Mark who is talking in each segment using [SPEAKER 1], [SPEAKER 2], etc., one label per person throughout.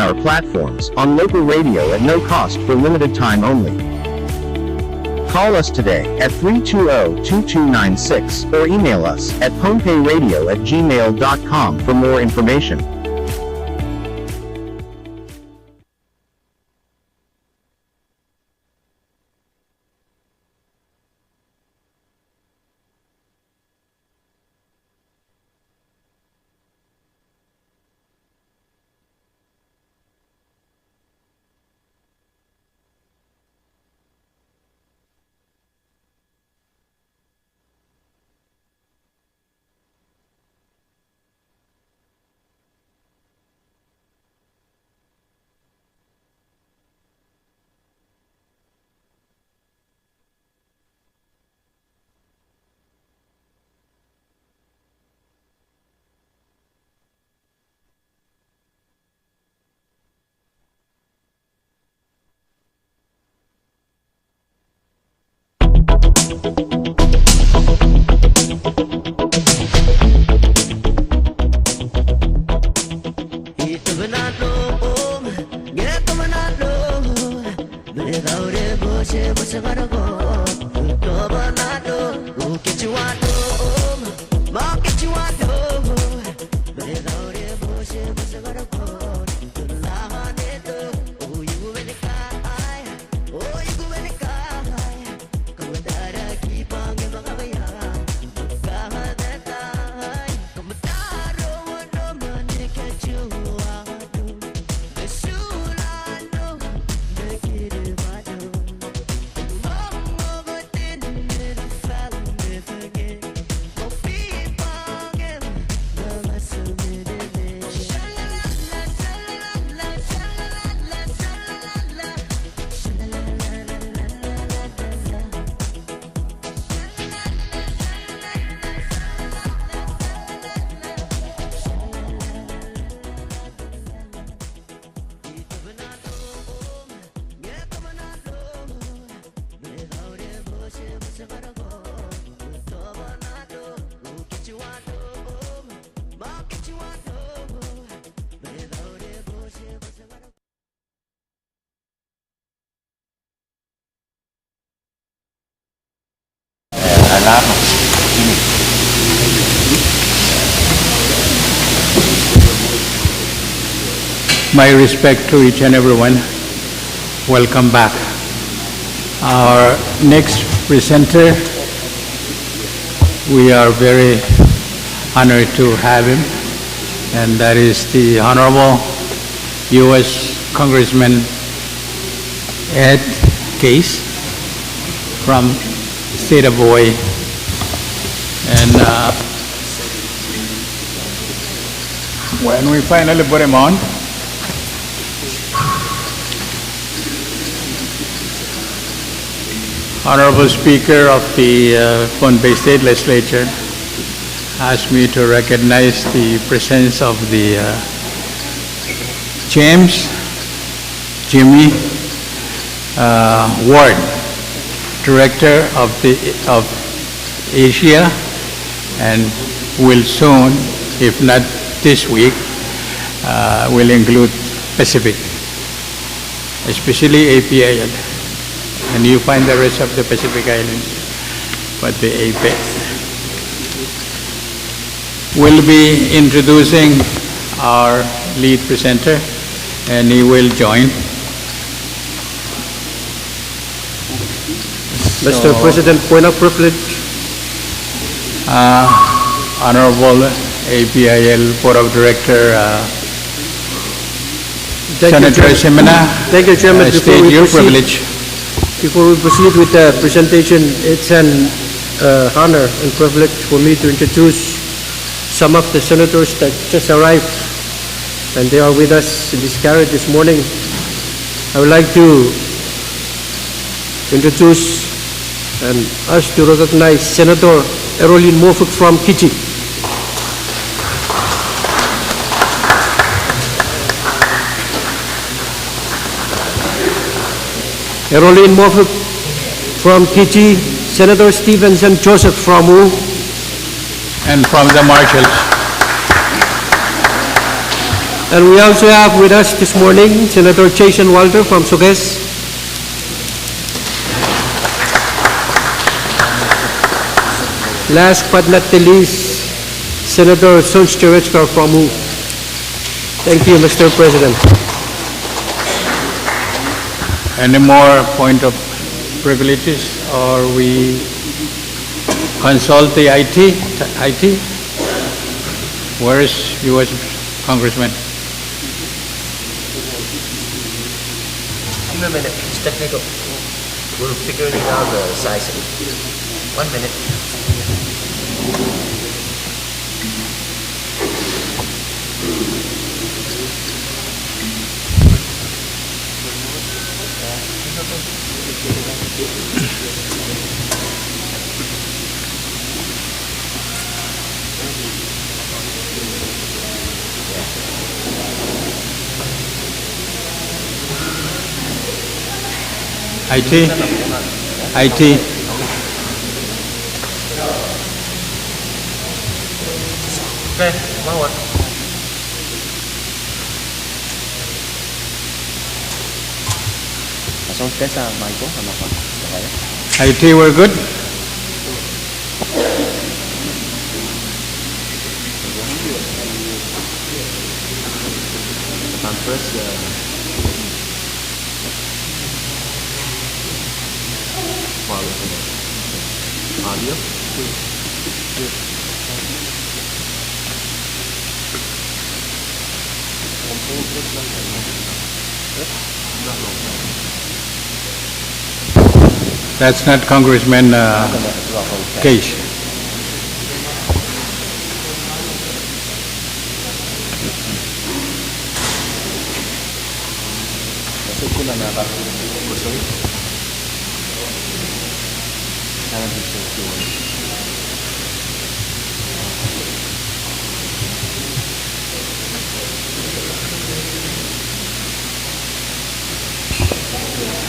[SPEAKER 1] Our platforms on local radio at no cost for limited time only. Call us today at 320-2296 or email us at pohnpeiradio@gmail.com for more information.
[SPEAKER 2] My respect to each and everyone. Welcome back. Our next presenter, we are very honored to have him, and that is the Honorable U.S. Congressman Ed Case from the state of Hawaii. And when we finally put him on, Honorable Speaker of the Pohnpei State Legislature asked me to recognize the presence of the Jimmy Ward, Director of Asia, and will soon, if not this week, will include Pacific, especially APIL. And you find the rest of the Pacific Islands, but the APIL. We'll be introducing our lead presenter, and he will join.
[SPEAKER 3] Mr. President, point of privilege.
[SPEAKER 2] Honorable APIL Board of Director, Senator Semina,
[SPEAKER 3] thank you, Chairman.
[SPEAKER 2] state your privilege.
[SPEAKER 3] Before we proceed with the presentation, it's an honor and privilege for me to introduce some of the senators that just arrived, and they are with us in this carriage this morning. I would like to introduce and ask to recognize Senator Erolin Mofuk from Kichi. Erolin Mofuk from Kichi, Senator Stevenson Joseph from Pwuhng,
[SPEAKER 2] and from the Marshals.
[SPEAKER 3] And we also have with us this morning Senator Jason Walter from Suges. Last but not the least, Senator Sonsterechka from Pwuhng. Thank you, Mr. President.
[SPEAKER 2] Any more point of privileges, or we consult the IT? Where is U.S. Congressman?
[SPEAKER 4] Give me a minute. It's technical. We're figuring out the sizing. 1 minute.
[SPEAKER 2] IT.
[SPEAKER 4] Okay, mawar.
[SPEAKER 5] Langsung tes sa mic ko, ano pa? Okay.
[SPEAKER 2] IT, we're good?
[SPEAKER 5] First, audio.
[SPEAKER 2] That's not Congressman Case.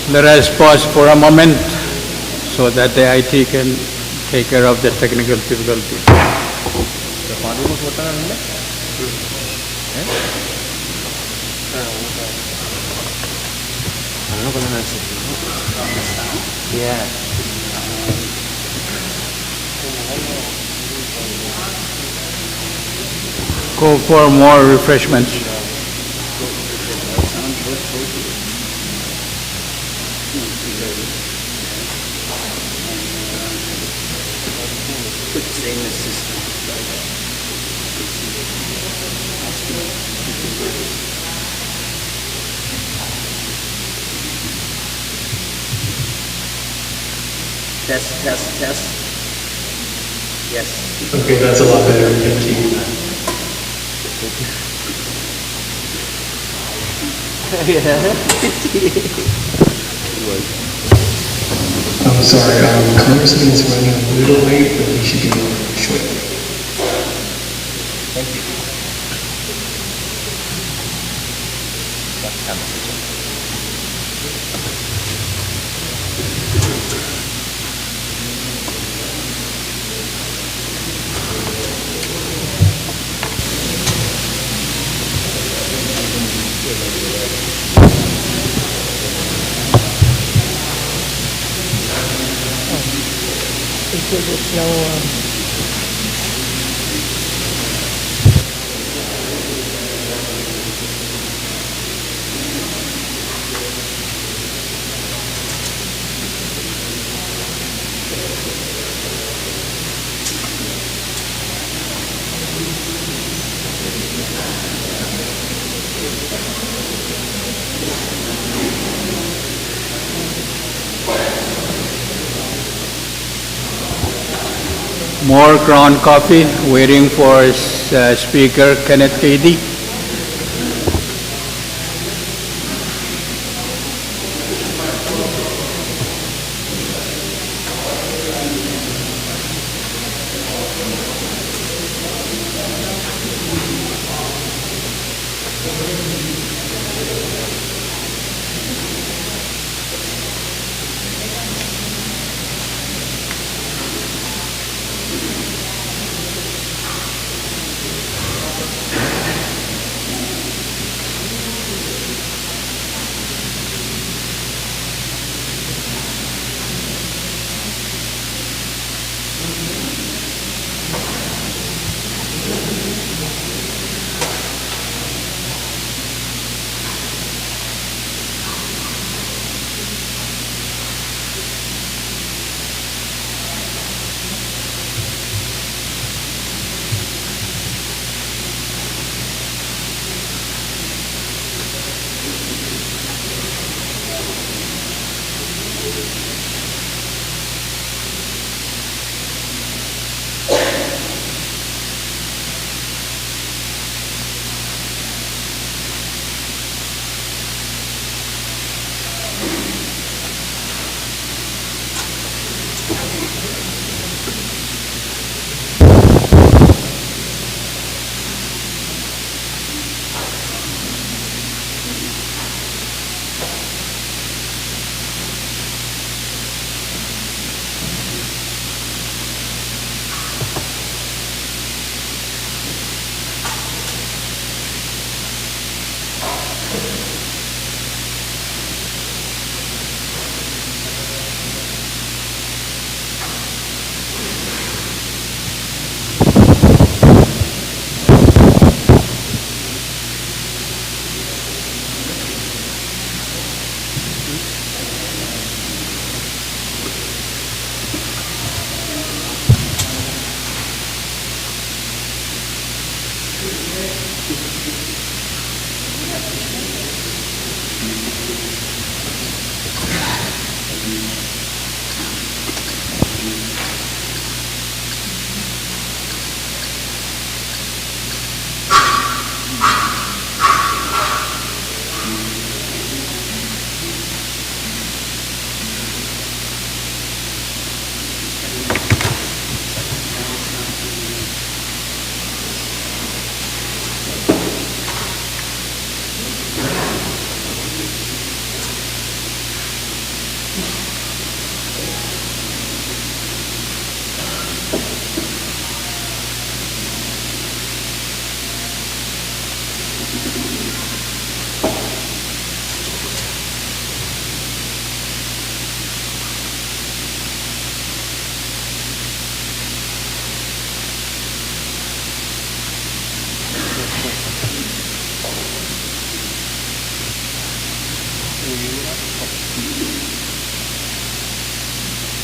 [SPEAKER 2] Let us pause for a moment so that the IT can take care of the technical difficulty.
[SPEAKER 5] Yeah.
[SPEAKER 2] Go for more refreshments.
[SPEAKER 4] Test. Yes.
[SPEAKER 6] Okay, that's a lot better. Thank you. I'm sorry, Congressman is running a little late, but we should be over shortly.
[SPEAKER 4] Thank you.
[SPEAKER 2] More ground coffee, waiting for Speaker Kenneth Cady.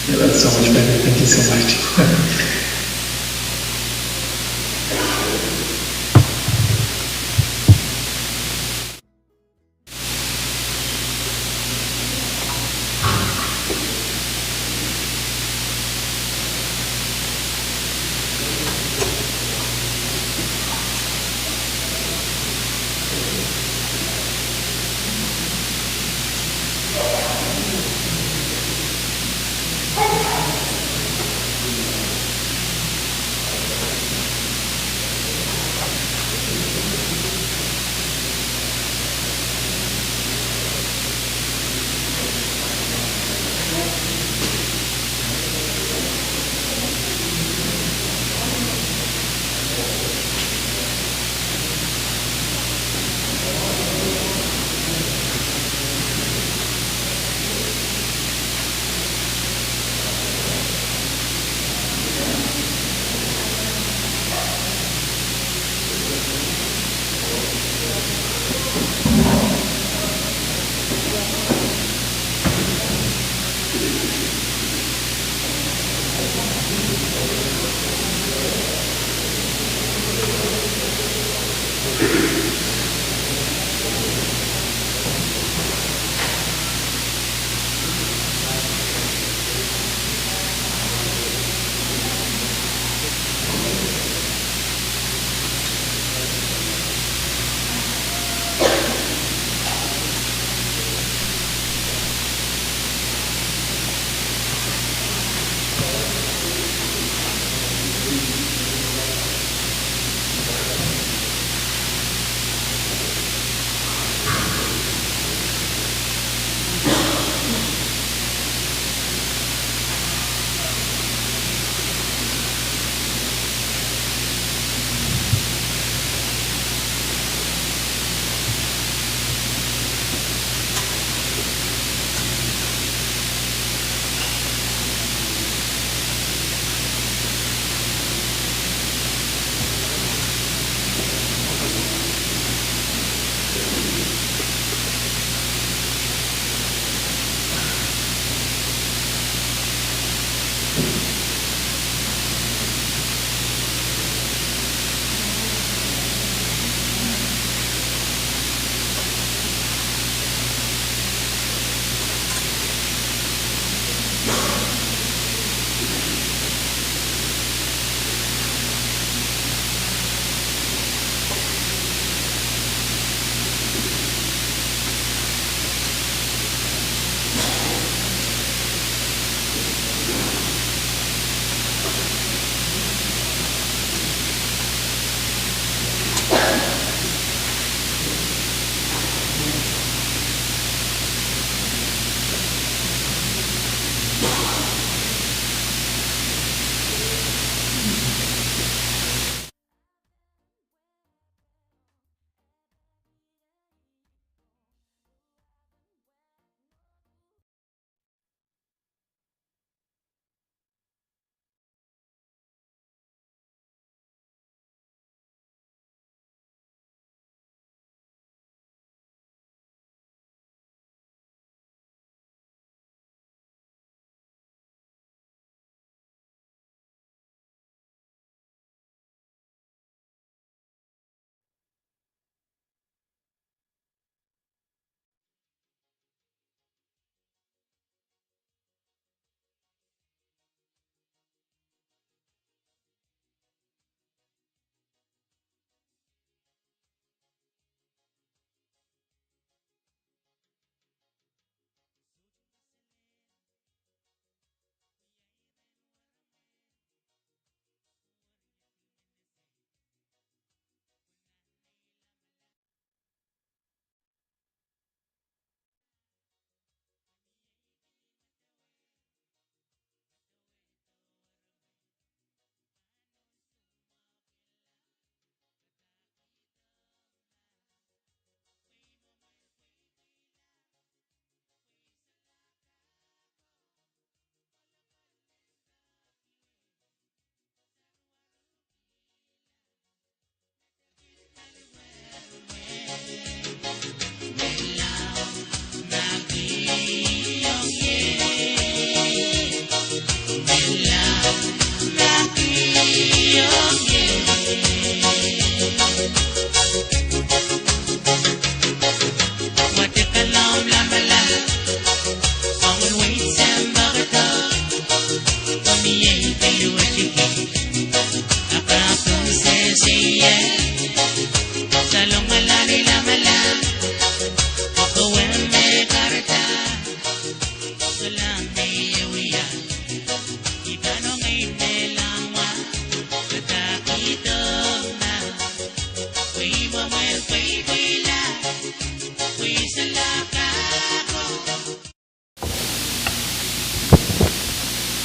[SPEAKER 6] Yeah, that's so much better. Thank you so much.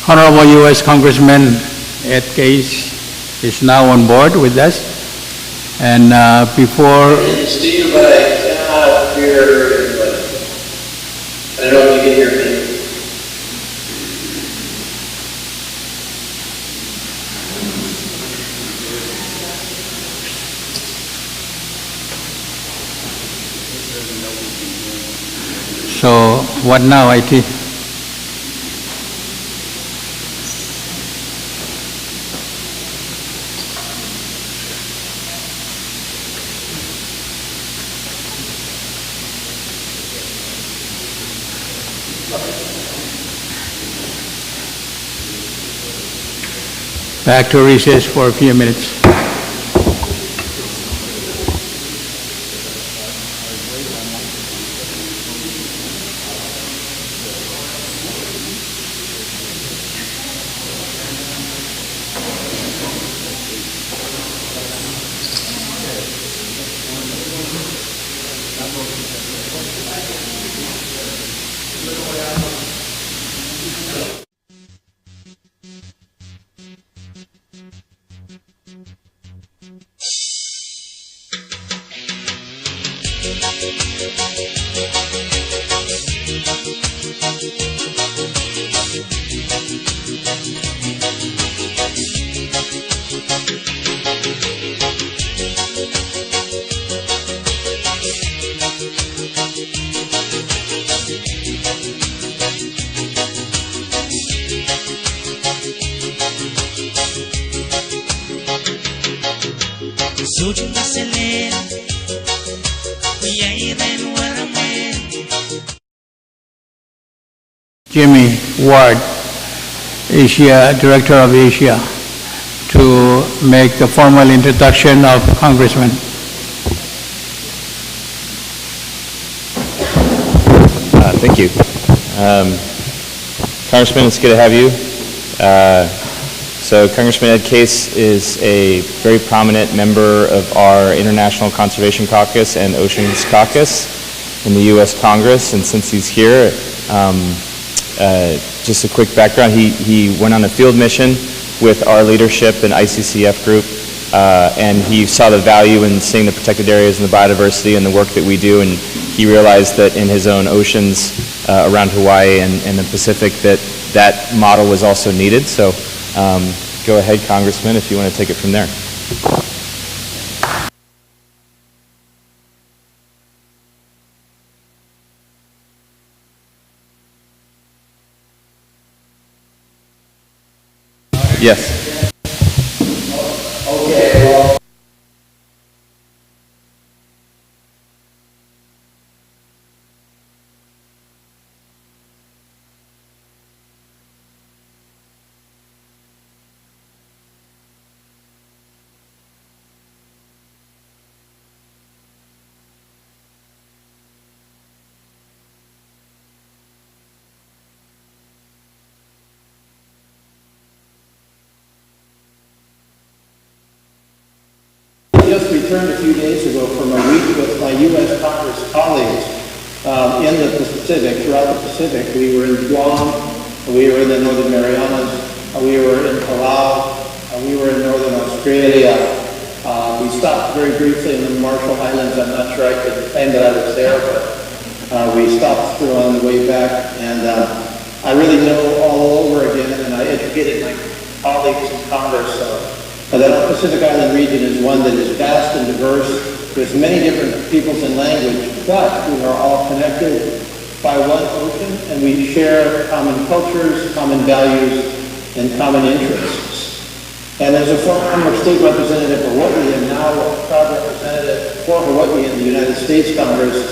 [SPEAKER 2] Honorable U.S. Congressman Ed Case is now on board with us. And before...
[SPEAKER 3] Steve, but I cannot hear anybody. I don't know if you can hear me.
[SPEAKER 2] So what now, IT? Back to recess for a few minutes. Jimmy Ward, Asia, Director of Asia, to make the formal introduction of Congressman.
[SPEAKER 7] Thank you. Congressman, it's good to have you. So Congressman Ed Case is a very prominent member of our International Conservation Caucus and Oceans Caucus in the U.S. Congress, and since he's here, just a quick background, he went on a field mission with our leadership and ICCF group, and he saw the value in seeing the protected areas and the biodiversity and the work that we do, and he realized that in his own oceans around Hawaii and the Pacific that model was also needed. So go ahead, Congressman, if you want to take it from there. Yes.
[SPEAKER 3] Just returned a few days ago from a week with my U.S. Congress colleagues in the Pacific, throughout the Pacific. We were in Pwuhng, we were in the Northern Marianas, we were in Palau, we were in Northern Australia. We stopped very briefly in the Marshall Islands. I'm not sure I could claim that I was there, but we stopped through on the way back, and I really know all over again, and I educated my colleagues in Congress that our Pacific Island region is one that is vast and diverse with many different peoples and language, but we are all connected by one ocean, and we share common cultures, common values, and common interests. And as a former state representative for Hawaii and now a proud representative for Hawaii in the United States Congress,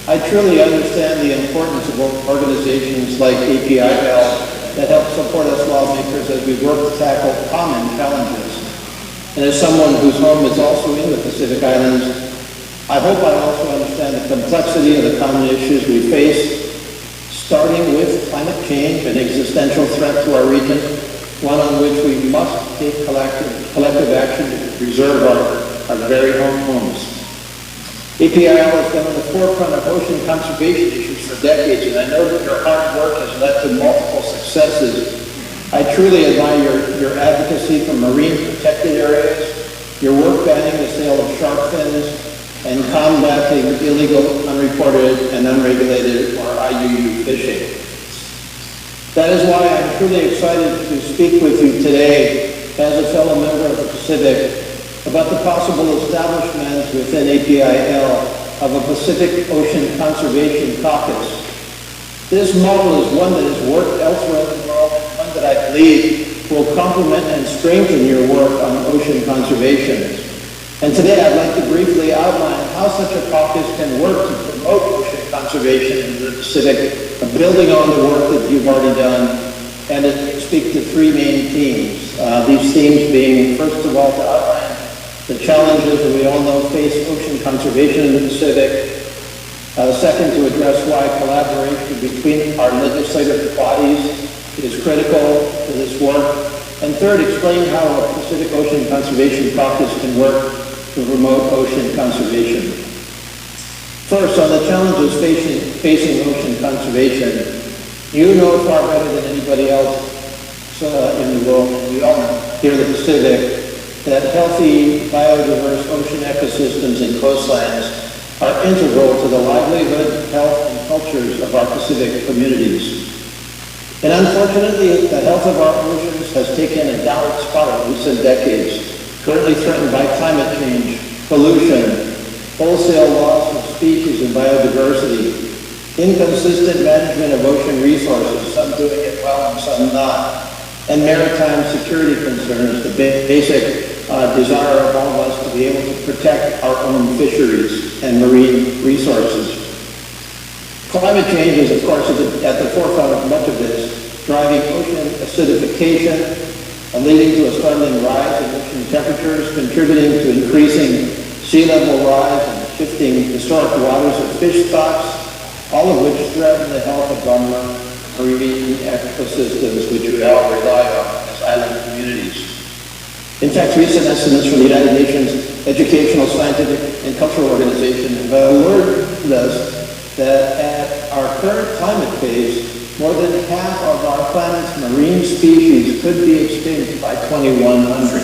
[SPEAKER 3] I truly understand the importance of organizations like APIL that help support us lawmakers as we work to tackle common challenges. And as someone whose home is also in the Pacific Islands, I hope I also understand the complexity of the common issues we face, starting with climate change, an existential threat to our region, one on which we must take collective action to preserve our very own homes. APIL has been on the forefront of ocean conservation issues for decades, and I know that your hard work has led to multiple successes
[SPEAKER 8] I truly admire your advocacy for marine protected areas, your work banning the sale of shark fins, and combating illegal, unreported, and unregulated, or IUU fishing. That is why I'm truly excited to speak with you today as a fellow member of the Pacific about the possible establishment within APIL of a Pacific Ocean Conservation Caucus. This model is one that has worked elsewhere in the world, and one that I believe will complement and strengthen your work on ocean conservation. And today I'd like to briefly outline how such a caucus can work to promote ocean conservation in the Pacific, building on the work that you've already done, and to speak to three main themes. These themes being, first of all, to outline the challenges that we all know face ocean conservation in the Pacific. Second, to address why collaboration between our legislative bodies is critical to this work. And third, explain how a Pacific Ocean Conservation Caucus can work to promote ocean conservation. First, on the challenges facing ocean conservation, you know far better than anybody else in the world, and we all know here in the Pacific, that healthy, biodiverse ocean ecosystems and coastlines are integral to the livelihood, health, and cultures of our Pacific communities. And unfortunately, the health of our oceans has taken a downward spiral in recent decades, currently threatened by climate change, pollution, wholesale loss of species and biodiversity, inconsistent management of ocean resources, some doing it well and some not, and maritime security concerns, the basic desire of all of us to be able to protect our own fisheries and marine resources. Climate change is, of course, at the forefront of much of this, driving ocean acidification and leading to a startling rise in ocean temperatures, contributing to increasing sea level rise and shifting historic waters of fish stocks, all of which threaten the health of our marine ecosystems, which we all rely on as island communities. In fact, recent estimates from the United Nations Educational, Scientific, and Cultural Organization have alerted us that at our current climate phase, more than half of our planet's marine species could be extinct by 2100.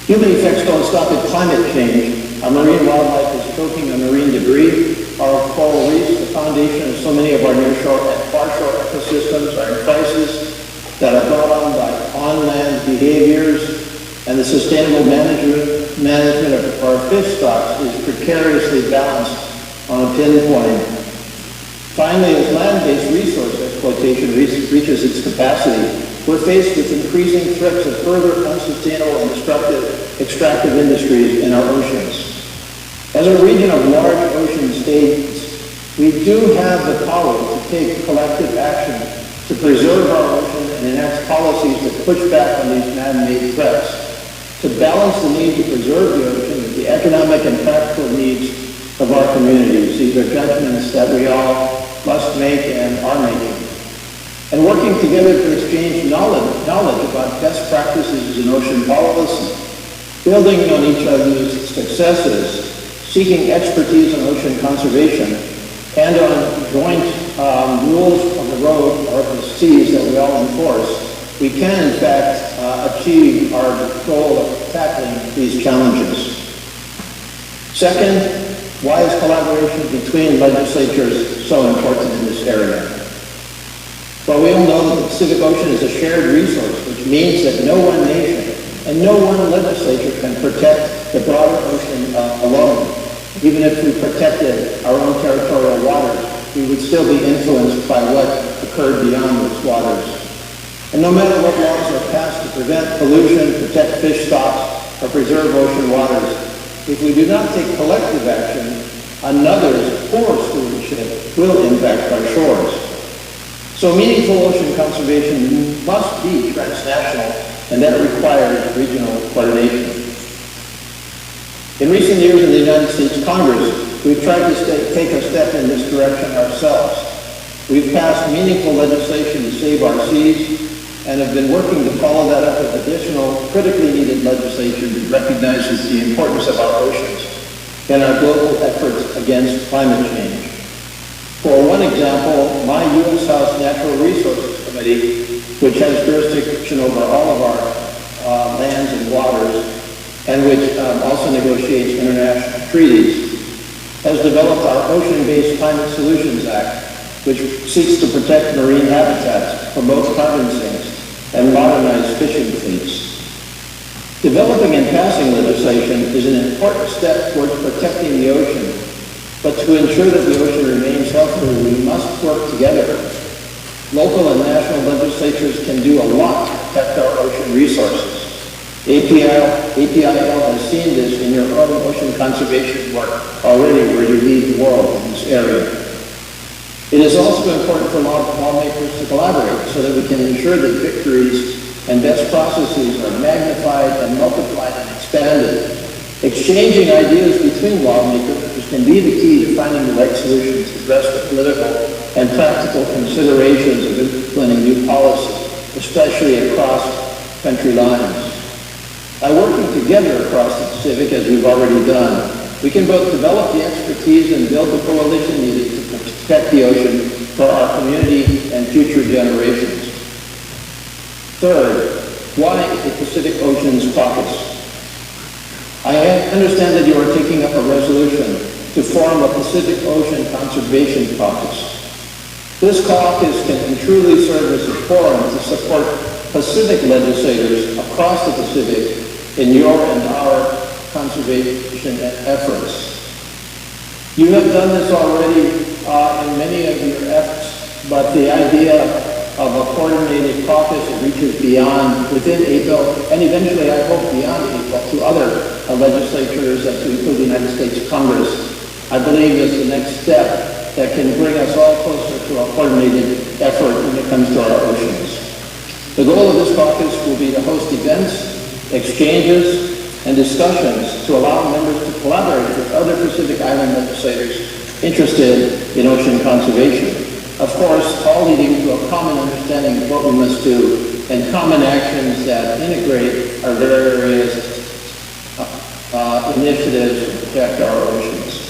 [SPEAKER 8] Human effects don't stop at climate change. Our marine wildlife is choking on marine debris. Our coral reefs, the foundation of so many of our nearshore and farshore ecosystems, are in crisis that are brought on by on-land behaviors, and the sustainable management of our fish stocks is precariously balanced on a pinpoint. Finally, as land-based resource exploitation reaches its capacity, we're faced with increasing threats of further unsustainable and destructive extractive industries in our oceans. As a region of large ocean states, we do have the power to take collective action to preserve our ocean and enact policies that push back on these man-made threats, to balance the need to preserve the ocean with the economic and practical needs of our communities. These are judgments that we all must make and are making. And working together to exchange knowledge about best practices in ocean policy, building on each other's successes, seeking expertise in ocean conservation, and on joint rules of the road or the seas that we all enforce, we can, in fact, achieve our goal of tackling these challenges. Second, why is collaboration between legislatures so important in this area? Well, we all know that the Pacific Ocean is a shared resource, which means that no one nation and no one legislature can protect the broader ocean alone. Even if we protected our own territorial waters, we would still be influenced by what occurred beyond those waters. And no matter what laws are passed to prevent pollution, protect fish stocks, or preserve ocean waters, if we do not take collective action, another's poor stewardship will impact our shores. So meaningful ocean conservation must be transnational, and that requires regional coordination. In recent years in the United States Congress, we've tried to take a step in this direction ourselves. We've passed meaningful legislation to save our seas, and have been working to follow that up with additional critically needed legislation that recognizes the importance of our oceans and our global efforts against climate change. For one example, my U.S. House Natural Resources Committee which has jurisdiction over all of our lands and waters, and which also negotiates international treaties, has developed our Ocean-Based Climate Solutions Act, which seeks to protect marine habitats, promote carbon sinks, and modernize fishing fleets. Developing and passing legislation is an important step towards protecting the ocean, but to ensure that the ocean remains healthy, we must work together. Local and national legislatures can do a lot to protect our ocean resources. APIL has seen this in your own ocean conservation work already, where you lead the world in this area. It is also important for lawmakers to collaborate so that we can ensure that victories and best processes are magnified and multiplied and expanded. Exchanging ideas between lawmakers can be the key to finding the right solutions to address the political and practical considerations of implementing new policy, especially across country lines. By working together across the Pacific, as we've already done, we can both develop the expertise and build the coalition needed to protect the ocean for our community and future generations. Third, why the Pacific Oceans Caucus? I understand that you are taking up a resolution to form a Pacific Ocean Conservation Caucus. This caucus can truly serve as a forum to support Pacific legislators across the Pacific in your and our conservation efforts. You have done this already in many of your efforts, but the idea of a coordinated caucus that reaches beyond, within APIL, and eventually, I hope, beyond APIL, to other legislatures and to include the United States Congress, I believe is the next step that can bring us all closer to a coordinated effort when it comes to our oceans. The goal of this caucus will be to host events, exchanges, and discussions to allow members to collaborate with other Pacific Island legislators interested in ocean conservation. Of course, all leading to a common understanding of what we must do and common actions that integrate our various initiatives to protect our oceans.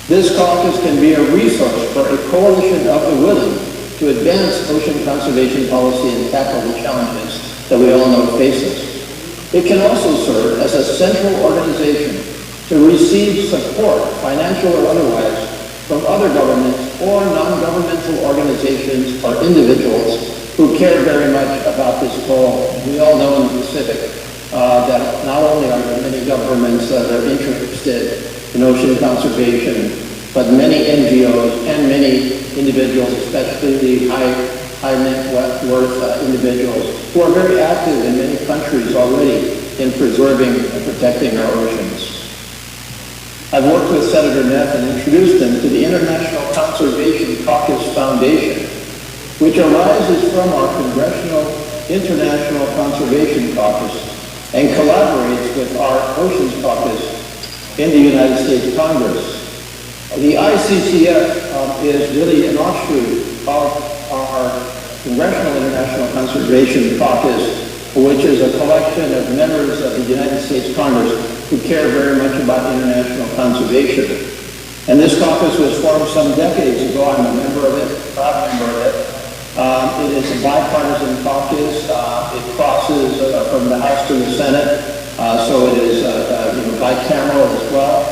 [SPEAKER 8] This caucus can be a resource for a coalition of the willing to advance ocean conservation policy and tackle the challenges that we all know face us. It can also serve as a central organization to receive support, financial or otherwise, from other governments or non-governmental organizations or individuals who care very much about this goal. We all know in the Pacific that not only are there many governments that are interested in ocean conservation, but many NGOs and many individuals, especially the high net worth individuals, who are very active in many countries already in preserving and protecting our oceans. I've worked with Senator Neff and introduced him to the International Conservation Caucus Foundation, which arises from our Congressional International Conservation Caucus and collaborates with our Oceans Caucus in the United States Congress. The ICCF is really an offshoot of our Congressional International Conservation Caucus, which is a collection of members of the United States Congress who care very much about international conservation. And this caucus was formed some decades ago. I'm a member of it, proud member of it. It is a bipartisan caucus. It crosses from the House to the Senate, so it is bicameral as well.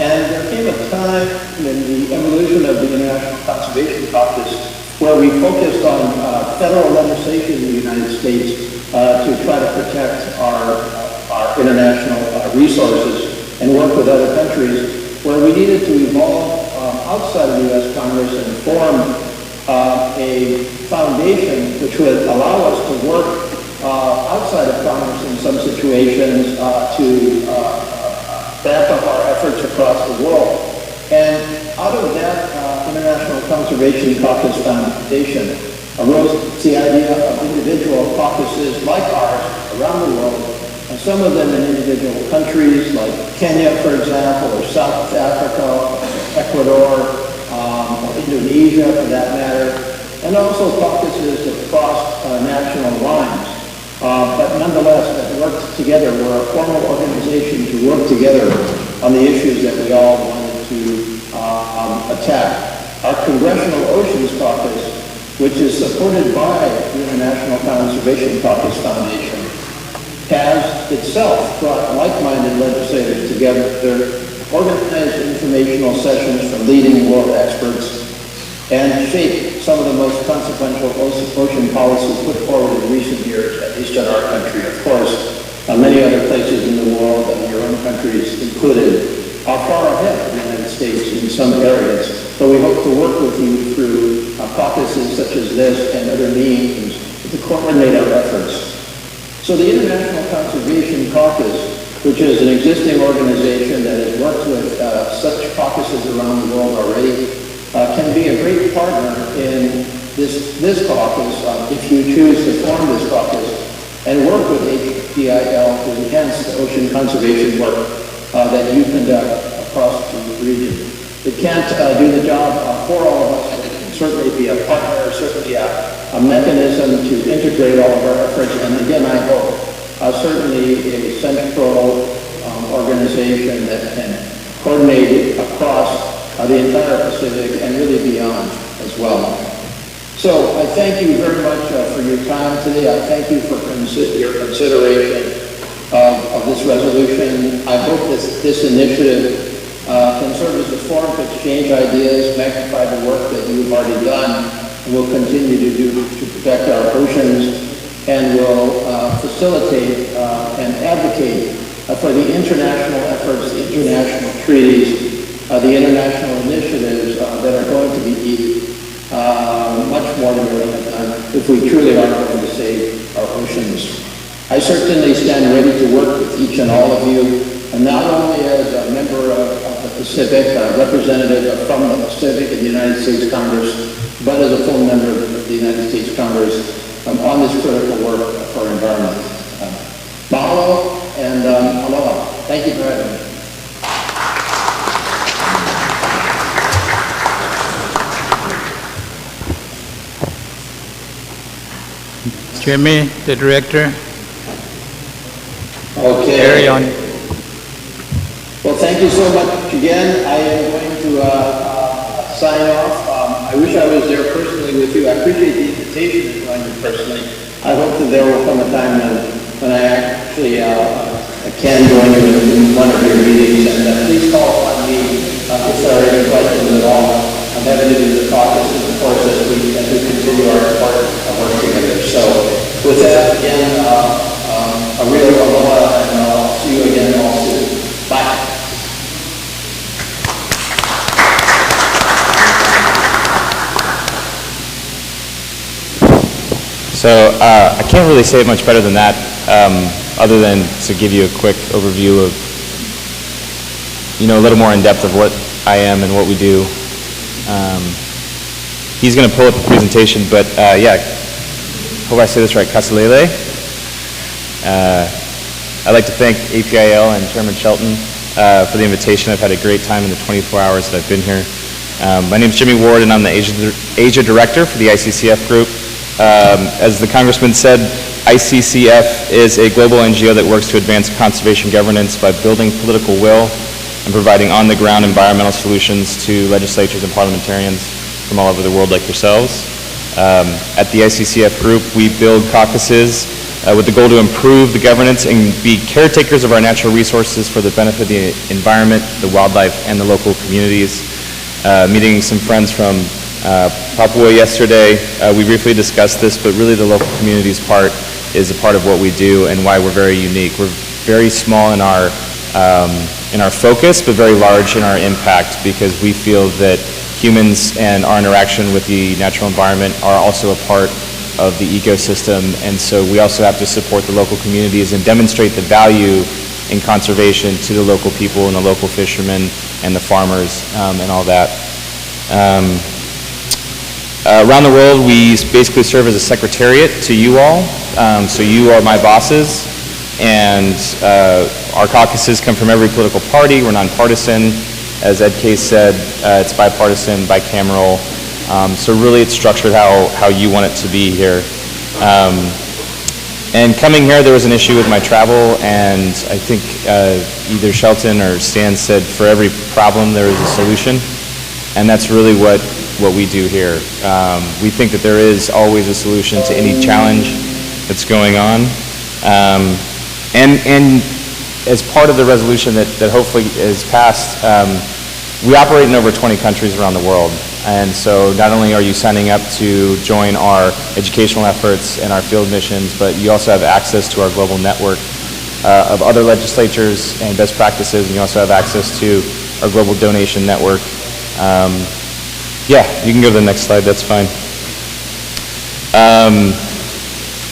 [SPEAKER 8] And there came a time in the evolution of the International Conservation Caucus where we focused on federal legislation in the United States to try to protect our international resources and work with other countries, where we needed to evolve outside of the U.S. Congress and form a foundation which would allow us to work outside of Congress in some situations to ramp up our efforts across the world. And out of that International Conservation Caucus Foundation arose the idea of individual caucuses like ours around the world, and some of them in individual countries like Kenya, for example, or South Africa, Ecuador, or Indonesia for that matter, and also caucuses that crossed national lines. But nonetheless, that worked together. We're a formal organization to work together on the issues that we all wanted to attack. Our Congressional Oceans Caucus which is supported by the International Conservation Caucus Foundation, has itself brought like-minded legislators together, organized informational sessions from leading world experts, and shaped some of the most consequential ocean policies put forward in recent years, at least in our country. Of course, many other places in the world, and your own countries included, are far ahead of the United States in some areas. So we hope to work with you through caucuses such as this and other means to coordinate our efforts. So the International Conservation Caucus, which is an existing organization that has worked with such caucuses around the world already, can be a great partner in this caucus if you choose to form this caucus and work with APIL to enhance the ocean conservation work that you conduct across the region. It can't do the job for all of us, but it can certainly be a partner, certainly a mechanism to integrate all of our efforts, and again, I hope, certainly a central organization that can coordinate it across the entire Pacific and really beyond as well. So I thank you very much for your time today. I thank you for your consideration of this resolution. I hope this initiative can serve as a forum to exchange ideas, magnify the work that you've already done, and will continue to do to protect our oceans, and will facilitate and advocate for the international efforts, the international treaties, the international initiatives that are going to be needed much more than we have done if we truly are going to save our oceans. I certainly stand ready to work with each and all of you, and not only as a member of the Pacific, a representative from the Pacific in the United States Congress, but as a full member of the United States Congress on this critical work for environment. Mahalo and aloha. Thank you for having me.
[SPEAKER 2] Jimmy, the director.
[SPEAKER 8] Okay.
[SPEAKER 2] Carry on.
[SPEAKER 8] Well, thank you so much again. I am going to sign off. I wish I was there personally with you. I appreciate the invitation to join you personally. I hope that there will come a time when I actually can join you in one of your meetings. And please call upon me if there are any questions at all. I'm happy to do the caucus, of course, as we continue our work together. So with that, again, a real aloha, and I'll see you again all soon. Bye.
[SPEAKER 7] So I can't really say it much better than that, other than to give you a quick overview of, a little more in depth of what I am and what we do. He's going to pull up the presentation, but yeah, hope I say this right, Kasalele. I'd like to thank APIL and Chairman Shelton for the invitation. I've had a great time in the 24 hours that I've been here. My name is Jimmy Ward, and I'm the Asia Director for the ICCF group. As the Congressman said, ICCF is a global NGO that works to advance conservation governance by building political will and providing on-the-ground environmental solutions to legislatures and parliamentarians from all over the world like yourselves. At the ICCF group, we build caucuses with the goal to improve the governance and be caretakers of our natural resources for the benefit of the environment, the wildlife, and the local communities. Meeting some friends from Papua yesterday, we briefly discussed this, but really the local communities part is a part of what we do and why we're very unique. We're very small in our focus, but very large in our impact, because we feel that humans and our interaction with the natural environment are also a part of the ecosystem, and so we also have to support the local communities and demonstrate the value in conservation to the local people and the local fishermen and the farmers and all that. Around the world, we basically serve as a secretariat to you all. So you are my bosses, and our caucuses come from every political party. We're nonpartisan. As Ed Case said, it's bipartisan, bicameral. So really it's structured how you want it to be here. And coming here, there was an issue with my travel, and I think either Shelton or Stan said for every problem there is a solution. And that's really what what we do here. We think that there is always a solution to any challenge that's going on. And as part of the resolution that hopefully is passed, we operate in over 20 countries around the world. And so not only are you signing up to join our educational efforts and our field missions, but you also have access to our global network of other legislatures and best practices, and you also have access to our global donation network. Yeah, you can go to the next slide, that's fine.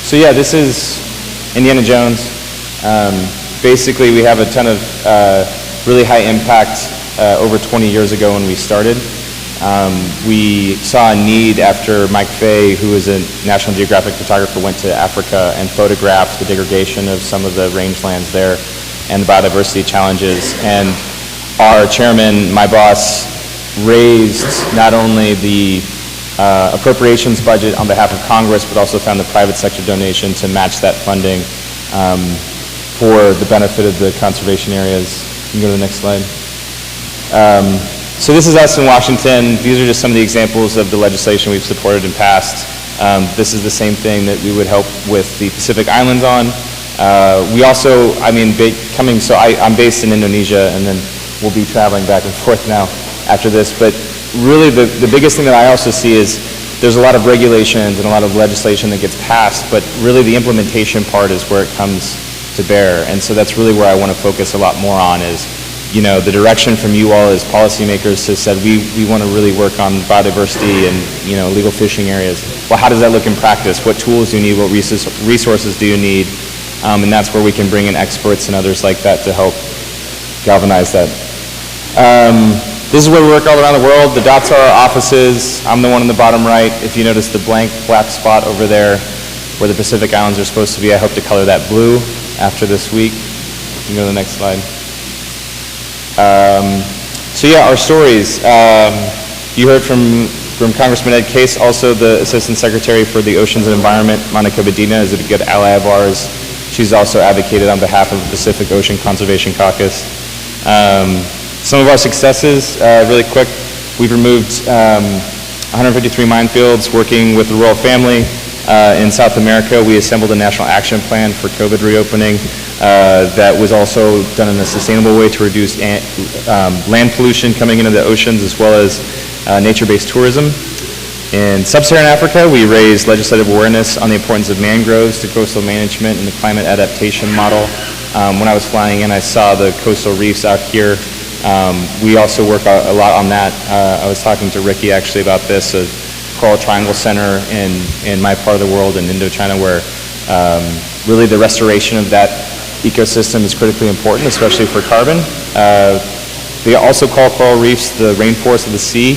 [SPEAKER 7] So yeah, this is Indiana Jones. Basically, we have a ton of really high impact over 20 years ago when we started. We saw a need after Mike Fay, who is a National Geographic photographer, went to Africa and photographed the degradation of some of the rangelands there and the biodiversity challenges. And our chairman, my boss, raised not only the appropriations budget on behalf of Congress, but also found the private sector donation to match that funding for the benefit of the conservation areas. You can go to the next slide. So this is us in Washington. These are just some of the examples of the legislation we've supported and passed. This is the same thing that we would help with the Pacific Islands on. We also, I'm based in Indonesia, and then we'll be traveling back and forth now after this. But really the biggest thing that I also see is there's a lot of regulations and a lot of legislation that gets passed, but really the implementation part is where it comes to bear. And so that's really where I want to focus a lot more on is, you know, the direction from you all as policymakers has said we want to really work on biodiversity and, you know, legal fishing areas. Well, how does that look in practice? What tools do you need? What resources do you need? And that's where we can bring in experts and others like that to help galvanize that. This is where we work all around the world. The dots are our offices. I'm the one in the bottom right. If you notice the blank black spot over there where the Pacific Islands are supposed to be, I hope to color that blue after this week. You can go to the next slide. So yeah, our stories. You heard from Congressman Ed Case, also the Assistant Secretary for the Oceans and Environment. Monica Bedina is a good ally of ours. She's also advocated on behalf of the Pacific Ocean Conservation Caucus. Some of our successes, really quick, we've removed 153 minefields working with the Royal Family. In South America, we assembled a national action plan for COVID reopening that was also done in a sustainable way to reduce land pollution coming into the oceans, as well as nature-based tourism. In Sub-Saharan Africa, we raised legislative awareness on the importance of mangroves to coastal management and the climate adaptation model. When I was flying in, I saw the coastal reefs out here. We also work a lot on that. I was talking to Ricky actually about this, a Coral Triangle Center in my part of the world in Indochina, where really the restoration of that ecosystem is critically important, especially for carbon. They also call coral reefs the rainforest of the sea,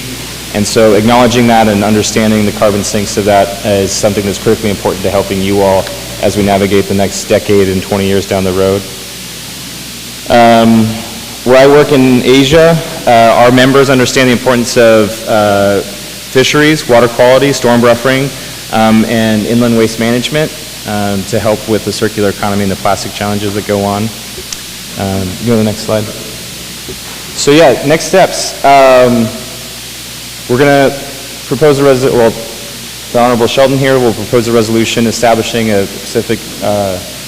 [SPEAKER 7] and so acknowledging that and understanding the carbon sinks of that is something that's critically important to helping you all as we navigate the next decade and 20 years down the road. Where I work in Asia, our members understand the importance of fisheries, water quality, storm buffering, and inland waste management to help with the circular economy and the plastic challenges that go on. You go to the next slide. So yeah, next steps. We're going to propose a the Honorable Sheldon here will propose a resolution establishing a Pacific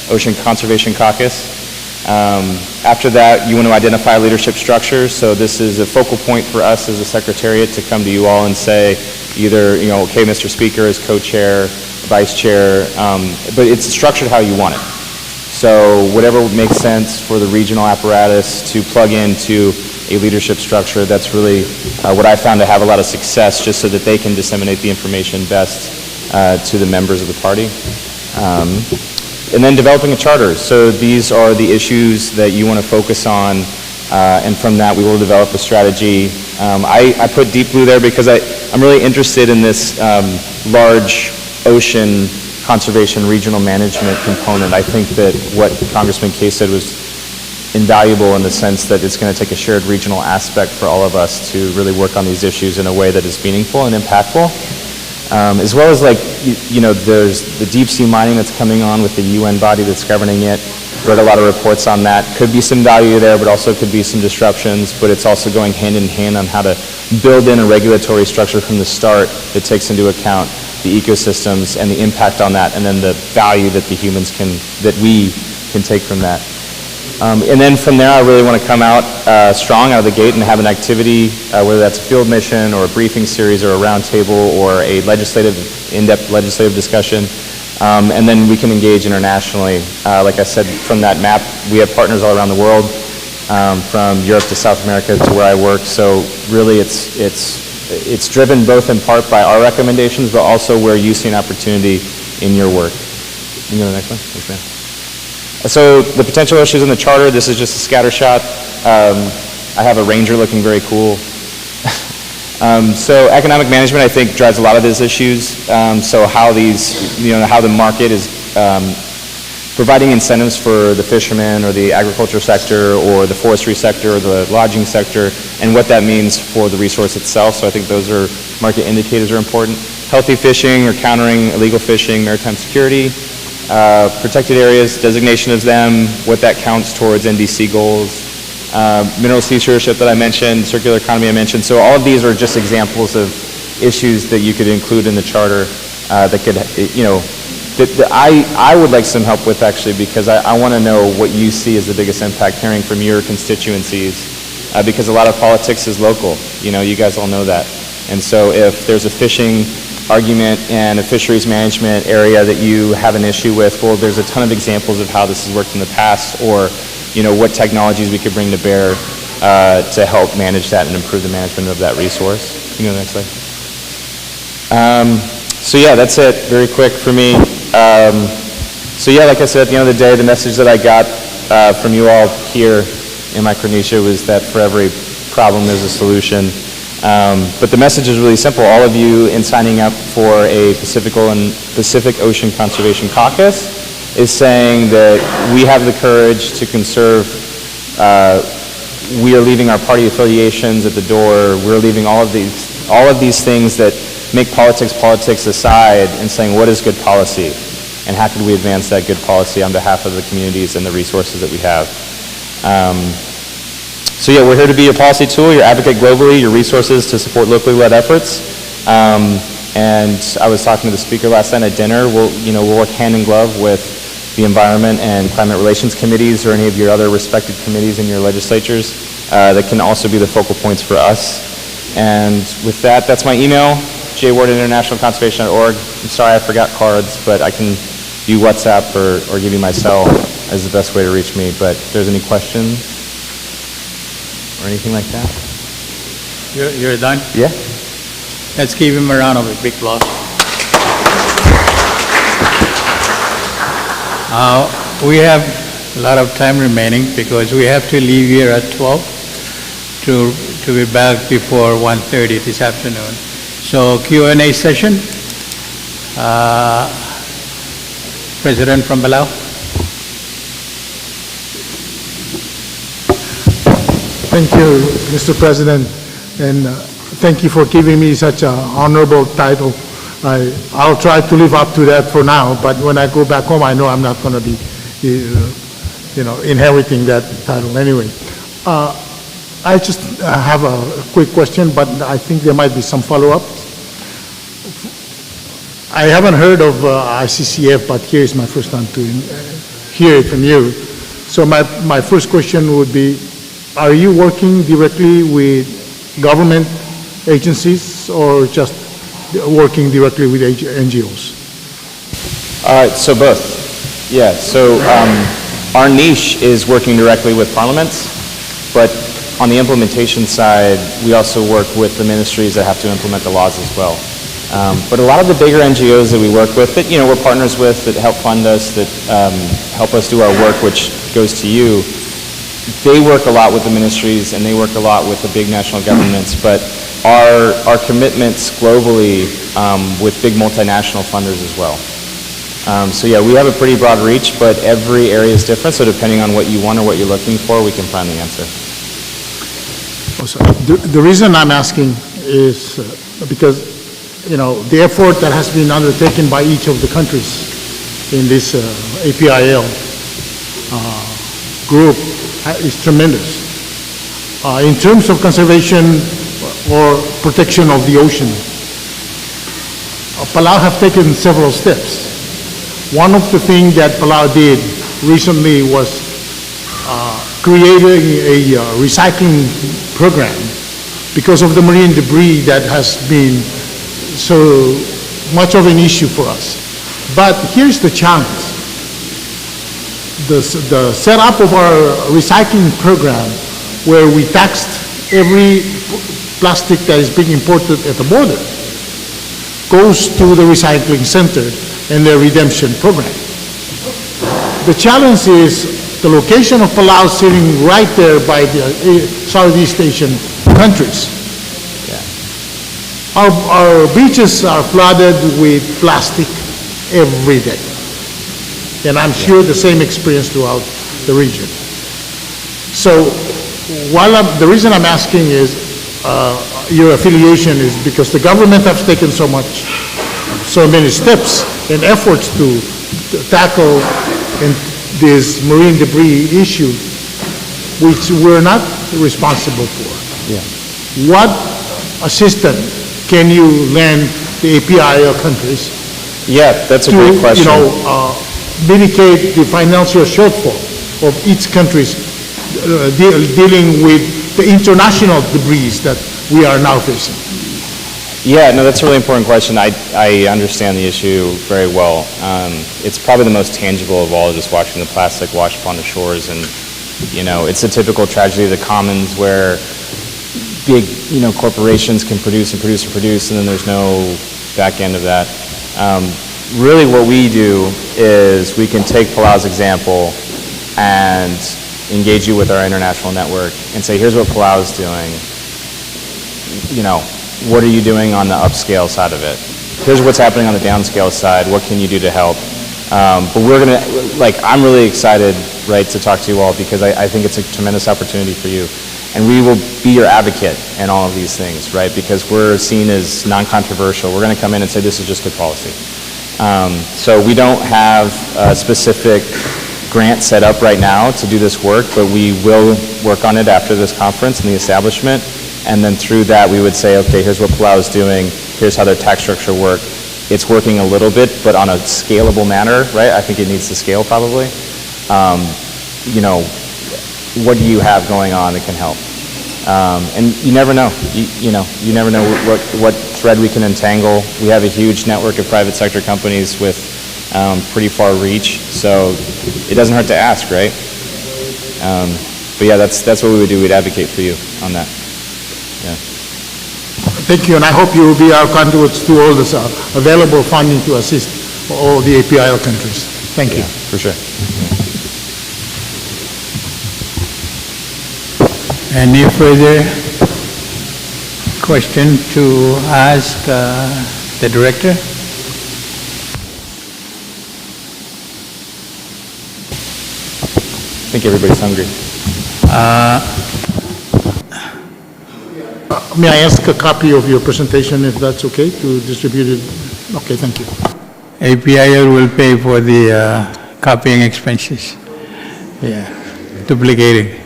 [SPEAKER 7] Ocean Conservation Caucus. After that, you want to identify leadership structures. So this is a focal point for us as a secretariat to come to you all and say either, you know, okay, Mr. Speaker as co-chair, vice chair, but it's structured how you want it. So whatever makes sense for the regional apparatus to plug into a leadership structure, that's really what I found to have a lot of success, just so that they can disseminate the information best to the members of the party. And then developing a charter. So these are the issues that you want to focus on, and from that we will develop a strategy. I put deep blue there because I'm really interested in this large ocean conservation regional management component. I think that what Congressman Case said was invaluable in the sense that it's going to take a shared regional aspect for all of us to really work on these issues in a way that is meaningful and impactful. As well as, like, you know, there's the deep sea mining that's coming on with the UN body that's governing it. read a lot of reports on that. Could be some value there, but also could be some disruptions, but it's also going hand in hand on how to build in a regulatory structure from the start that takes into account the ecosystems and the impact on that, and then the value that we can take from that. And then from there, I really want to come out strong out of the gate and have an activity, whether that's a field mission or a briefing series or a roundtable or a in-depth legislative discussion. And then we can engage internationally. Like I said, from that map, we have partners all around the world, from Europe to South America to where I work. So really, it's driven both in part by our recommendations, but also where you see an opportunity in your work. You can go to the next one. Thanks, man. So the potential issues in the charter, this is just a scatter shot. I have a ranger looking very cool. So economic management, I think, drives a lot of these issues. So how how the market is providing incentives for the fishermen or the agriculture sector or the forestry sector or the lodging sector, and what that means for the resource itself. So I think those are market indicators are important. Healthy fishing or countering illegal fishing, maritime security, protected areas, designation of them, what that counts towards NDC goals, mineral sea stewardship that I mentioned, circular economy I mentioned. So all of these are just examples of issues that you could include in the charter that could, that I would like some help with, actually, because I want to know what you see as the biggest impact hearing from your constituencies, because a lot of politics is local. You guys all know that. And so if there's a fishing argument and a fisheries management area that you have an issue with, well, there's a ton of examples of how this has worked in the past, or what technologies we could bring to bear to help manage that and improve the management of that resource. You can go to the next slide. So yeah, that's it, very quick for me. So yeah, like I said, at the end of the day, the message that I got from you all here in Micronesia was that for every problem there's a solution. But the message is really simple. All of you in signing up for a Pacific Ocean Conservation Caucus is saying that we have the courage to conserve. We are leaving our party affiliations at the door. We're leaving all of these things that make politics aside, and saying, what is good policy? And how can we advance that good policy on behalf of the communities and the resources that we have? So yeah, we're here to be your policy tool, your advocate globally, your resources to support locally led efforts. And I was talking to the speaker last night at dinner. We'll work hand in glove with the environment and climate relations committees or any of your other respected committees in your legislatures that can also be the focal points for us. And with that, that's my email, jward@internationalconservation.org. I'm sorry I forgot cards, but I can do WhatsApp or give you my cell as the best way to reach me. But if there's any questions or anything like that.
[SPEAKER 2] You're done?
[SPEAKER 7] Yeah.
[SPEAKER 2] Let's give him a round of a big applause. We have a lot of time remaining because we have to leave here at 12 to be back before 1:30 this afternoon. So Q&A session. President from Palau.
[SPEAKER 9] Thank you, Mr. President, and thank you for giving me such an honorable title. I'll try to live up to that for now, but when I go back home, I know I'm not going to be, inheriting that title anyway. I just have a quick question, but I think there might be some follow-up. I haven't heard of ICCF, but here is my first time to hear it from you. So my first question would be, are you working directly with government agencies or just working directly with NGOs?
[SPEAKER 7] So both. Yeah, so our niche is working directly with parliaments, but on the implementation side, we also work with the ministries that have to implement the laws as well. But a lot of the bigger NGOs that we work with, that we're partners with, that help fund us, that help us do our work, which goes to you, they work a lot with the ministries and they work a lot with the big national governments, but our commitments globally with big multinational funders as well. So yeah, we have a pretty broad reach, but every area is different, so depending on what you want or what you're looking for, we can find the answer.
[SPEAKER 9] The reason I'm asking is because, the effort that has been undertaken by each of the countries in this APIL, group is tremendous. In terms of conservation or protection of the ocean, Palau have taken several steps. One of the things that Palau did recently was creating a recycling program because of the marine debris that has been so much of an issue for us. But here's the challenge. The setup of our recycling program, where we taxed every plastic that is being imported at the border, goes to the recycling center and their redemption program. The challenge is the location of Palau sitting right there by the Southeast Asian countries. Our beaches are flooded with plastic every day. And I'm sure the same experience throughout the region. So the reason I'm asking is your affiliation is because the government has taken so many steps and efforts to tackle this marine debris issue, which we're not responsible for.
[SPEAKER 7] Yeah.
[SPEAKER 9] What assistance can you lend the APIL countries?
[SPEAKER 7] Yeah, that's a great question.
[SPEAKER 9] Mitigate the financial shortfall of each country's dealing with the international debris that we are now facing?
[SPEAKER 7] Yeah, no, that's a really important question. I understand the issue very well. It's probably the most tangible of all, just watching the plastic wash upon the shores. And, it's a typical tragedy of the commons where big, corporations can produce and produce and produce, and then there's no back end of that. Really what we do is we can take Palau's example and engage you with our international network and say, here's what Palau is doing. What are you doing on the upscale side of it? Here's what's happening on the downscale side. What can you do to help? But we're going to, I'm really excited, right, to talk to you all because I think it's a tremendous opportunity for you. And we will be your advocate in all of these things, right, because we're seen as non-controversial. We're going to come in and say this is just good policy. So we don't have a specific grant set up right now to do this work, but we will work on it after this conference and the establishment. And then through that, we would say, okay, here's what Palau is doing. Here's how their tax structure works. It's working a little bit, but on a scalable manner, right? I think it needs to scale probably. What do you have going on that can help? And you never know. You never know what thread we can entangle. We have a huge network of private sector companies with pretty far reach, so it doesn't hurt to ask, right? But yeah, that's what we would do. We'd advocate for you on that. Yeah.
[SPEAKER 9] Thank you, and I hope you will be our conduits to all this available funding to assist all the APIL countries. Thank you.
[SPEAKER 7] For sure.
[SPEAKER 2] Any further question to ask the director?
[SPEAKER 7] I think everybody's hungry.
[SPEAKER 9] May I ask a copy of your presentation, if that's okay, to distribute it? Okay, thank you.
[SPEAKER 2] APIL will pay for the copying expenses. Yeah, duplicating.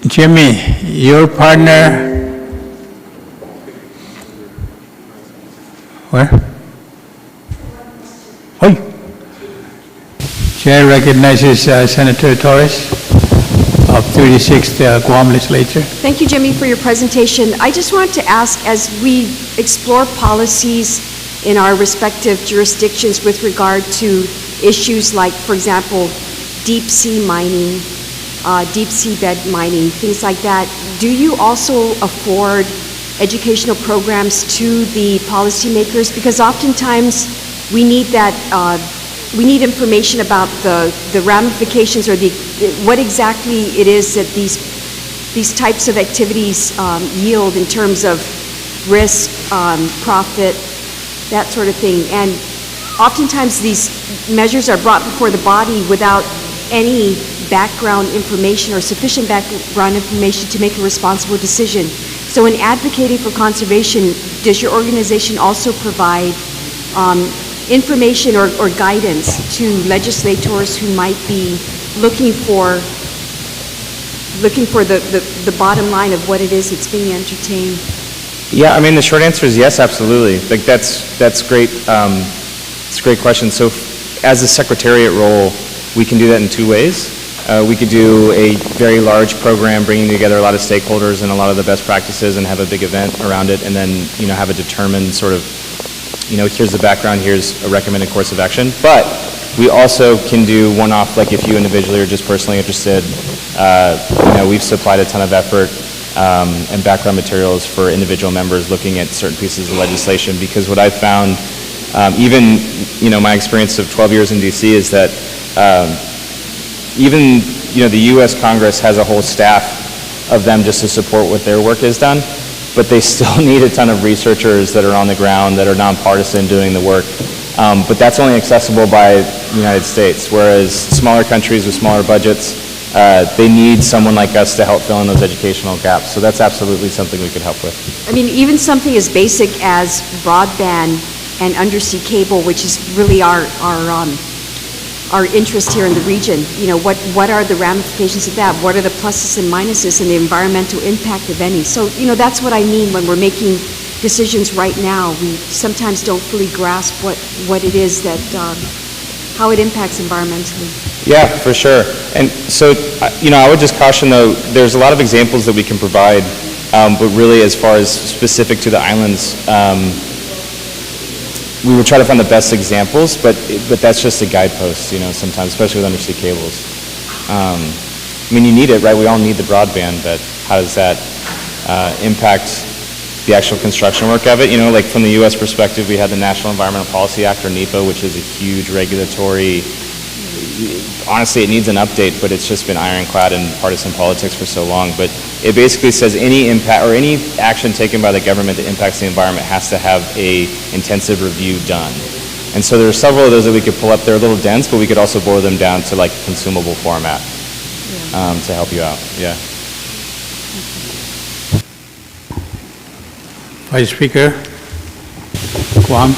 [SPEAKER 2] Jimmy, your partner, where? Oi. Chair recognizes Senator Torres of 36th Guam Legislature.
[SPEAKER 10] Thank you, Jimmy, for your presentation. I just want to ask, as we explore policies in our respective jurisdictions with regard to issues like, for example, deep sea mining, deep seabed mining, things like that, do you also afford educational programs to the policymakers? Because oftentimes we need that, we need information about the ramifications or what exactly it is that these types of activities yield in terms of risk, profit, that sort of thing. And oftentimes these measures are brought before the body without any background information or sufficient background information to make a responsible decision. So in advocating for conservation, does your organization also provide information or guidance to legislators who might be looking for the bottom line of what it is that's being entertained?
[SPEAKER 7] Yeah, I mean, the short answer is yes, absolutely. Like, that's great. It's a great question. So as a secretariat role, we can do that in two ways. We could do a very large program bringing together a lot of stakeholders and a lot of the best practices and have a big event around it, and then, you know, have a determined sort of, you know, here's the background, here's a recommended course of action. But we also can do one-off, like if you individually are just personally interested. You know, we've supplied a ton of effort and background materials for individual members looking at certain pieces of legislation, because what I've found, even, you know, my experience of 12 years in DC is that even, you know, the U.S. Congress has a whole staff of them just to support what their work is done, but they still need a ton of researchers that are on the ground, that are nonpartisan doing the work. But that's only accessible by the United States, whereas smaller countries with smaller budgets, they need someone like us to help fill in those educational gaps. So that's absolutely something we could help with.
[SPEAKER 10] I mean, even something as basic as broadband and undersea cable, which is really our interest here in the region. You know, what are the ramifications of that? What are the pluses and minuses and the environmental impact of any? So, you know, that's what I mean when we're making decisions right now. We sometimes don't fully grasp what it is that, how it impacts environmentally.
[SPEAKER 7] Yeah, for sure. And so, you know, I would just caution though, there's a lot of examples that we can provide, but really as far as specific to the islands, we would try to find the best examples, but that's just a guidepost, you know, sometimes, especially with undersea cables. I mean, you need it, right? We all need the broadband, but how does that impact the actual construction work of it? You know, like from the U.S. perspective, we had the National Environmental Policy Act, or NEPA, which is a huge regulatory, honestly, it needs an update, but it's just been ironclad in partisan politics for so long. But it basically says any impact or any action taken by the government that impacts the environment has to have a intensive review done. And so there are several of those that we could pull up. They're a little dense, but we could also boil them down to like consumable format to help you out. Yeah.
[SPEAKER 2] Vice Speaker, Pwuhng.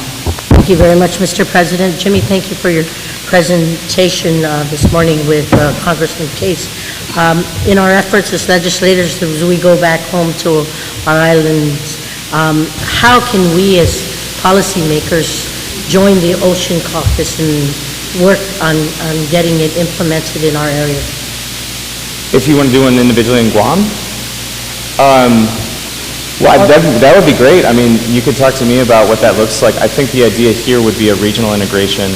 [SPEAKER 11] Thank you very much, Mr. President. Jimmy, thank you for your presentation this morning with Congressman Case. In our efforts as legislators, as we go back home to our islands, how can we as policymakers join the Ocean Caucus and work on getting it implemented in our area?
[SPEAKER 7] If you want to do one individually in Guam? Well, that would be great. I mean, you could talk to me about what that looks like. I think the idea here would be a regional integration.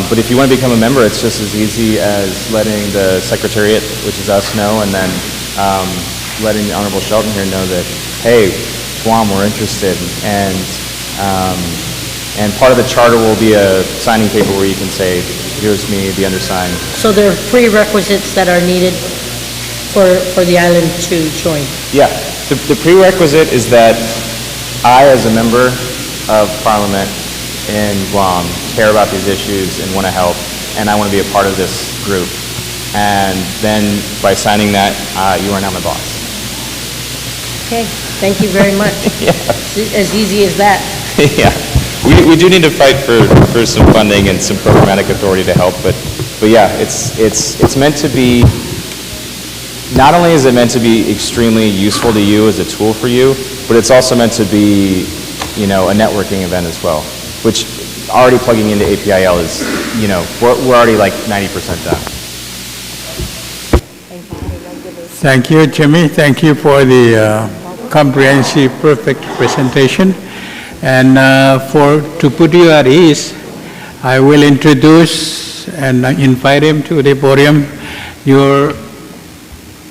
[SPEAKER 7] But if you want to become a member, it's just as easy as letting the Secretariat, which is us, know, and then letting the Honorable Shelton here know that, hey, Guam, we're interested. And part of the charter will be a signing paper where you can say, here's me, the undersigned.
[SPEAKER 11] So there are prerequisites that are needed for the island to join?
[SPEAKER 7] Yeah. The prerequisite is that I, as a member of Parliament in Guam, care about these issues and want to help, and I want to be a part of this group. And then by signing that, you are now my boss.
[SPEAKER 11] Okay, thank you very much.
[SPEAKER 7] Yeah.
[SPEAKER 11] As easy as that.
[SPEAKER 7] Yeah. We do need to fight for some funding and some programmatic authority to help, but yeah, it's meant to be. Not only is it meant to be extremely useful to you as a tool for you, but it's also meant to be, you know, a networking event as well, which already plugging into APIL is, you know, we're already like 90% done.
[SPEAKER 2] Thank you, Jimmy. Thank you for the comprehensive, perfect presentation. And to put you at ease, I will introduce and invite him to the podium, your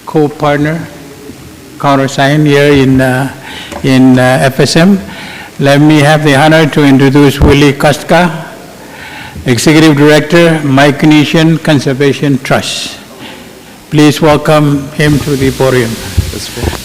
[SPEAKER 2] co-partner, countersign here in FSM. Let me have the honor to introduce Willie Kostka, Executive Director, Micronesian Conservation Trust. Please welcome him to the podium.
[SPEAKER 7] That's great.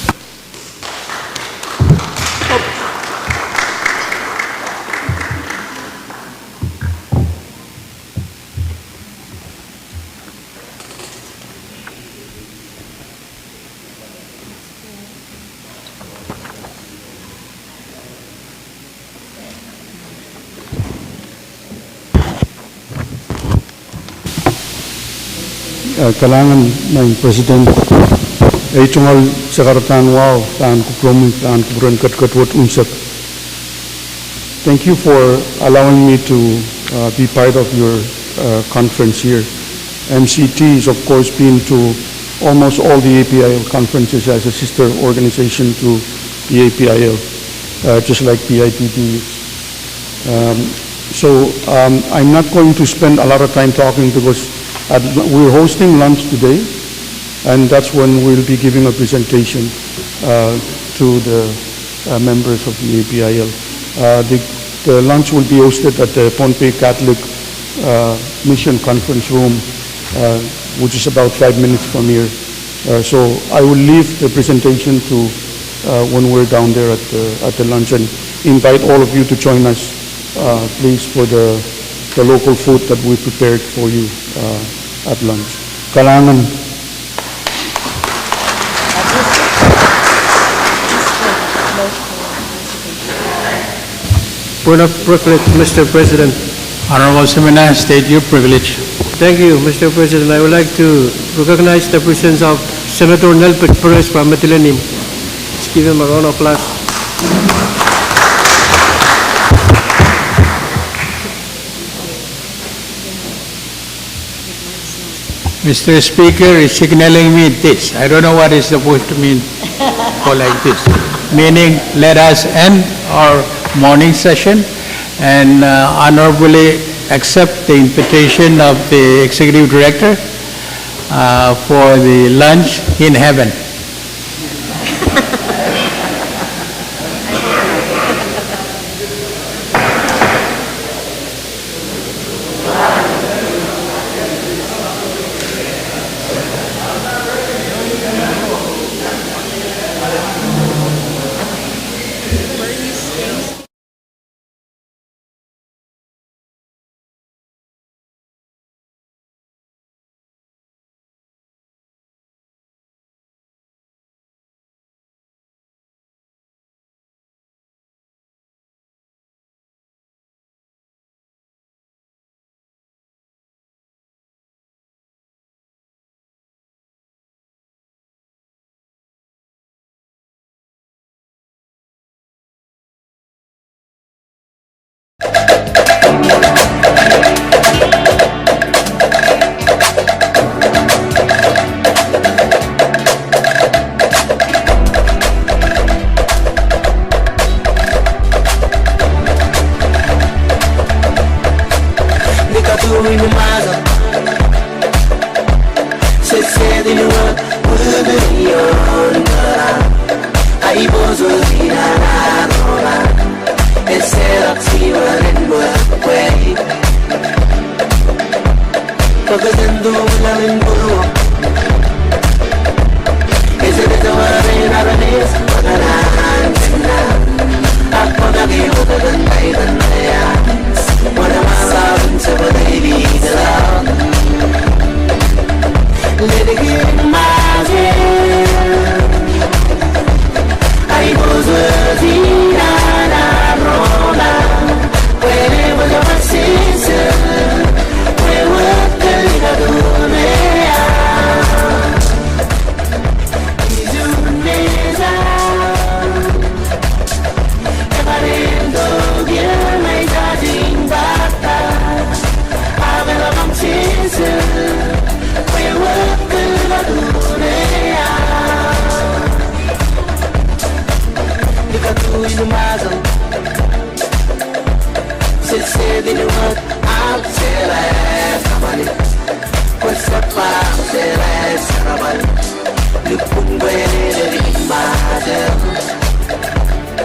[SPEAKER 9] kailangan ng President ay tungal sa karatan wow taan kupromi taan kubron katkatwat unsak. Thank you for allowing me to be part of your conference here. MCT has of course been to almost all the APIL conferences as a sister organization to the APIL, just like PIPD. So I'm not going to spend a lot of time talking because we're hosting lunch today, and that's when we'll be giving a presentation to the members of the APIL. The lunch will be hosted at the Pohnpei Catholic Mission Conference Room, which is about 5 minutes from here. So I will leave the presentation to when we're down there at the lunch, and invite all of you to join us, please, for the local food that we prepared for you at lunch. Kailangan.
[SPEAKER 3] Point of privilege, Mr. President.
[SPEAKER 2] Honorable Seminar, state your privilege.
[SPEAKER 3] Thank you, Mr. President. I would like to recognize the presence of Senator Nelpit Perez from Ngilen. Let's give him a round of applause.
[SPEAKER 2] Mr. Speaker is signaling me this. I don't know what it's supposed to mean for like this. Meaning, let us end our morning session and honorably accept the invitation of the Executive Director for the lunch in heaven.
[SPEAKER 12] Lupung gue dari